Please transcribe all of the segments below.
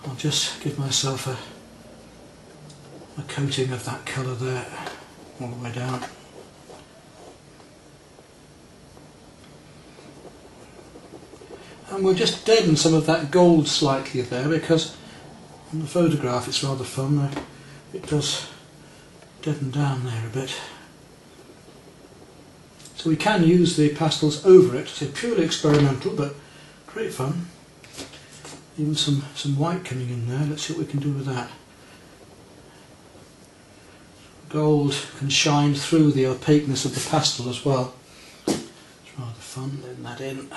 I'll just give myself a coating of that colour there all the way down. And we'll just deaden some of that gold slightly there, because on the photograph it's rather fun. It does deaden down there a bit. So we can use the pastels over it. It's purely experimental, but great fun. Even some white coming in there. Let's see what we can do with that. Gold can shine through the opaqueness of the pastel as well. It's rather fun, letting that in.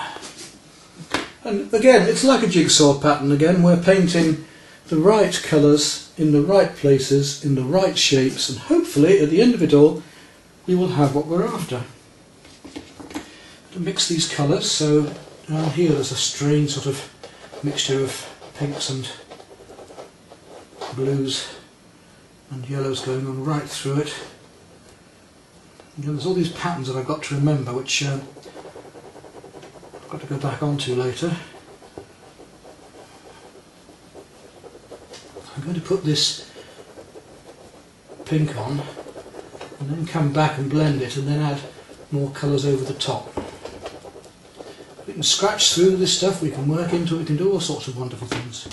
And again, it's like a jigsaw pattern again. We're painting the right colours in the right places, in the right shapes, and hopefully at the end of it all we will have what we're after. To mix these colours, so down here there's a strange sort of mixture of pinks and blues and yellows going on right through it. Again, there's all these patterns that I've got to remember, which I've got to go back onto later. I'm going to put this pink on and then come back and blend it and then add more colours over the top. We can scratch through this stuff, we can work into it, we can do all sorts of wonderful things.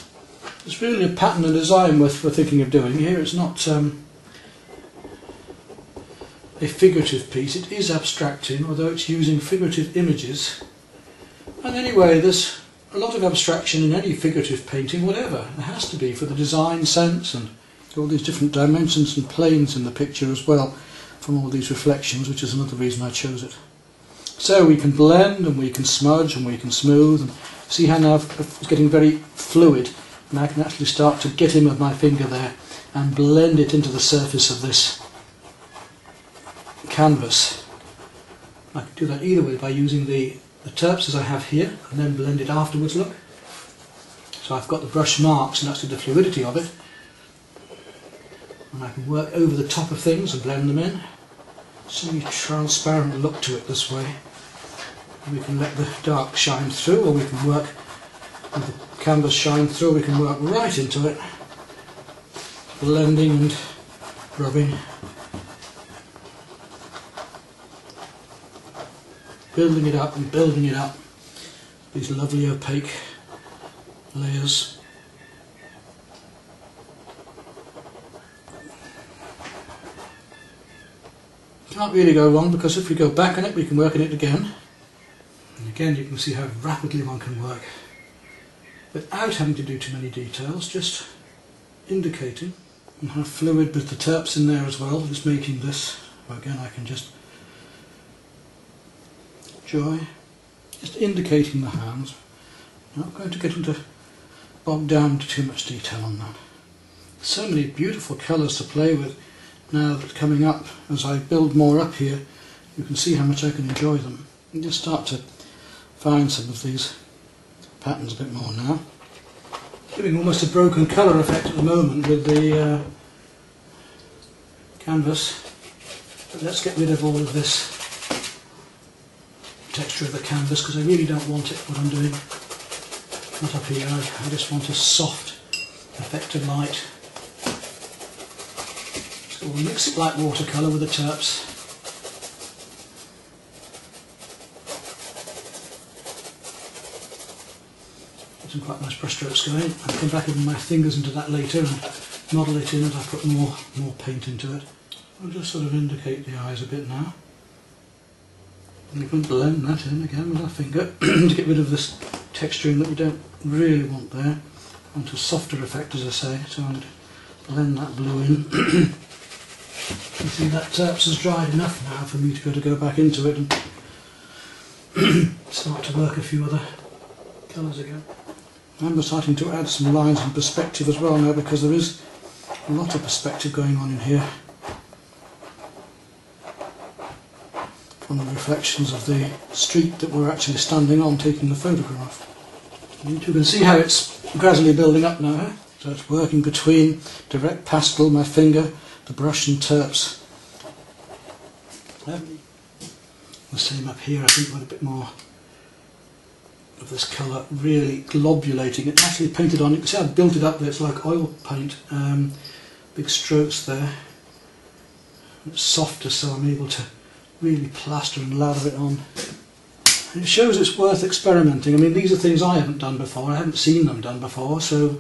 It's really a pattern and design we're thinking of doing here. It's not a figurative piece, it is abstracting, although it's using figurative images. And anyway, there's a lot of abstraction in any figurative painting, whatever. There has to be, for the design sense, and all these different dimensions and planes in the picture as well, from all these reflections, which is another reason I chose it. So we can blend and we can smudge and we can smooth, and see how now it's getting very fluid, and I can actually start to get in with my finger there and blend it into the surface of this canvas. I can do that either way, by using the terps as I have here and then blend it afterwards, look. So I've got the brush marks and actually the fluidity of it, and I can work over the top of things and blend them in. Semi-transparent look to it this way. We can let the dark shine through, or we can work with the canvas shine through, we can work right into it, blending and rubbing, building it up and building it up, these lovely opaque layers. Can't really go wrong, because if we go back on it we can work on it again, and again you can see how rapidly one can work without having to do too many details, just indicating, and how fluid with the terps in there as well, just making this. Again, I can just enjoy, just indicating the hands. I'm not going to get into bogged down into too much detail on that. So many beautiful colours to play with now that coming up. As I build more up here, you can see how much I can enjoy them, and just start to find some of these patterns a bit more now. Giving almost a broken colour effect at the moment with the canvas, but let's get rid of all of this texture of the canvas, because I really don't want it, what I'm doing. Not up here, I just want a soft effect of light. So we'll mix it like watercolour with the terps. Some quite nice brush strokes going. I'll come back with my fingers into that later and model it in as I put more paint into it. I'll just sort of indicate the eyes a bit now. And we can blend that in again with our finger to get rid of this texturing that we don't really want there. I want a softer effect, as I say, so I'm going to blend that blue in. You see that terps has dried enough now for me to go back into it and start to work a few other colours again. I'm starting to add some lines and perspective as well now, because there is a lot of perspective going on in here from the reflections of the street that we're actually standing on taking the photograph. And you can see how it's gradually building up now. So it's working between direct pastel, my finger, the brush and terps. The same up here, I think, with a bit more of this colour really globulating. It's actually painted on. You can see I've built it up there. It's like oil paint. Big strokes there. It's softer, so I'm able to really plaster and lather it on. And it shows it's worth experimenting. I mean, these are things I haven't done before. I haven't seen them done before. So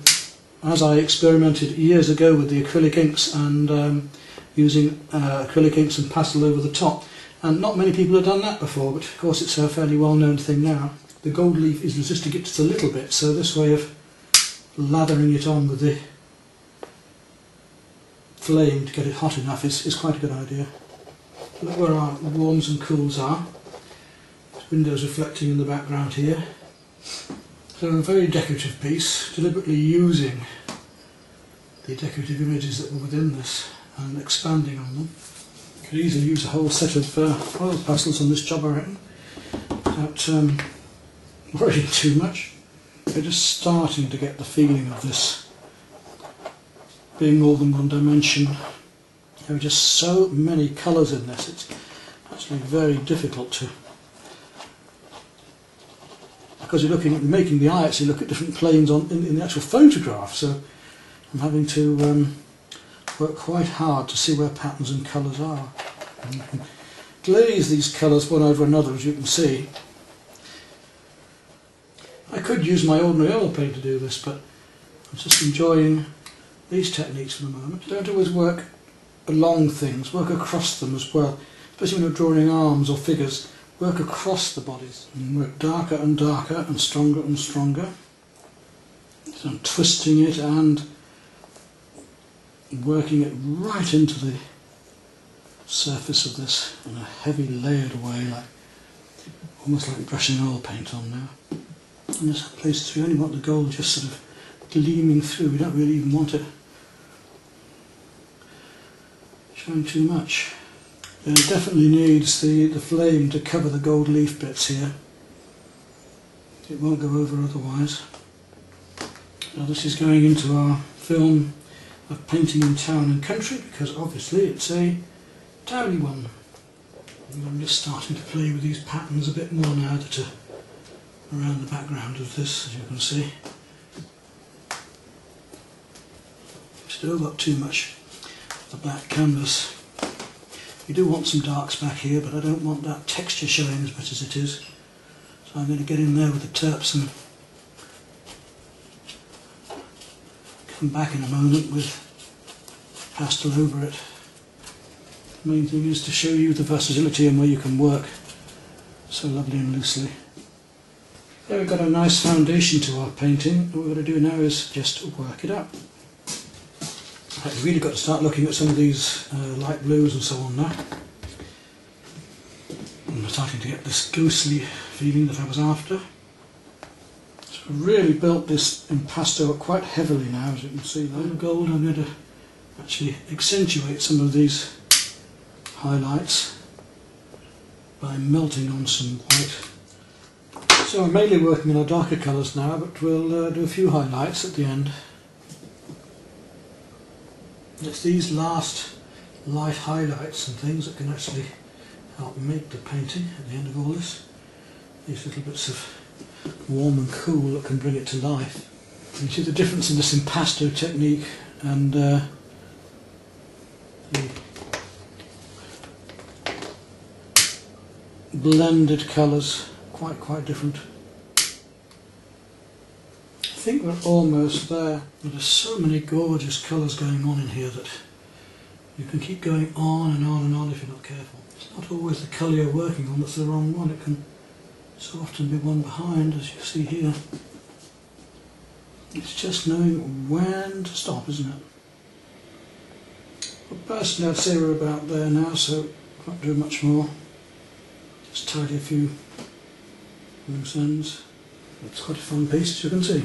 as I experimented years ago with the acrylic inks and using acrylic inks and pastel over the top, and not many people have done that before, but of course it's a fairly well-known thing now. The gold leaf is resisting it just a little bit, so this way of lathering it on with the flame to get it hot enough is quite a good idea. Look where our warms and cools are. There's windows reflecting in the background here. So a very decorative piece, deliberately using the decorative images that were within this and expanding on them. Could easily use a whole set of oil pastels on this job, I reckon, without worrying too much. We're just starting to get the feeling of this being more than one dimension. There are just so many colours in this, it's actually very difficult to, because you're looking at making the eye actually look at different planes in the actual photograph, so I'm having to work quite hard to see where patterns and colours are. And you can glaze these colours one over another, as you can see. I could use my ordinary oil paint to do this, but I'm just enjoying these techniques for the moment. Don't always work along things, work across them as well, especially when you're drawing arms or figures. Work across the bodies and work darker and darker and stronger. So I'm twisting it and working it right into the surface of this in a heavy layered way, like almost like brushing oil paint on now. And this place through, you only want the gold just sort of gleaming through. We don't really even want it showing too much. It definitely needs the flame to cover the gold leaf bits here. It won't go over otherwise. Now this is going into our film of painting in town and country, because obviously it's a towny one. And I'm just starting to play with these patterns a bit more now that are around the background of this, as you can see. Still got too much of the black canvas. You do want some darks back here, but I don't want that texture showing as much as it is. So I'm going to get in there with the terps and come back in a moment with pastel over it. The main thing is to show you the versatility and where you can work so lovely and loosely. There we've got a nice foundation to our painting. What we're going to do now is just work it up. I've really got to start looking at some of these light blues and so on now. I'm starting to get this ghostly feeling that I was after. So I've really built this impasto up quite heavily now, as you can see there. In gold, I'm going to actually accentuate some of these highlights by melting on some white. So I'm mainly working in our darker colours now, but we'll do a few highlights at the end. It's these last light highlights and things that can actually help make the painting at the end of all this. These little bits of warm and cool that can bring it to life. And you see the difference in this impasto technique and the blended colours, quite different. I think we're almost there. There's so many gorgeous colours going on in here that you can keep going on and on and on if you're not careful. It's not always the colour you're working on that's the wrong one. It can so often be one behind, as you see here. It's just knowing when to stop, isn't it? But personally I'd say we're about there now, so can't do much more. Just tidy a few loose ends. It's quite a fun piece, as you can see.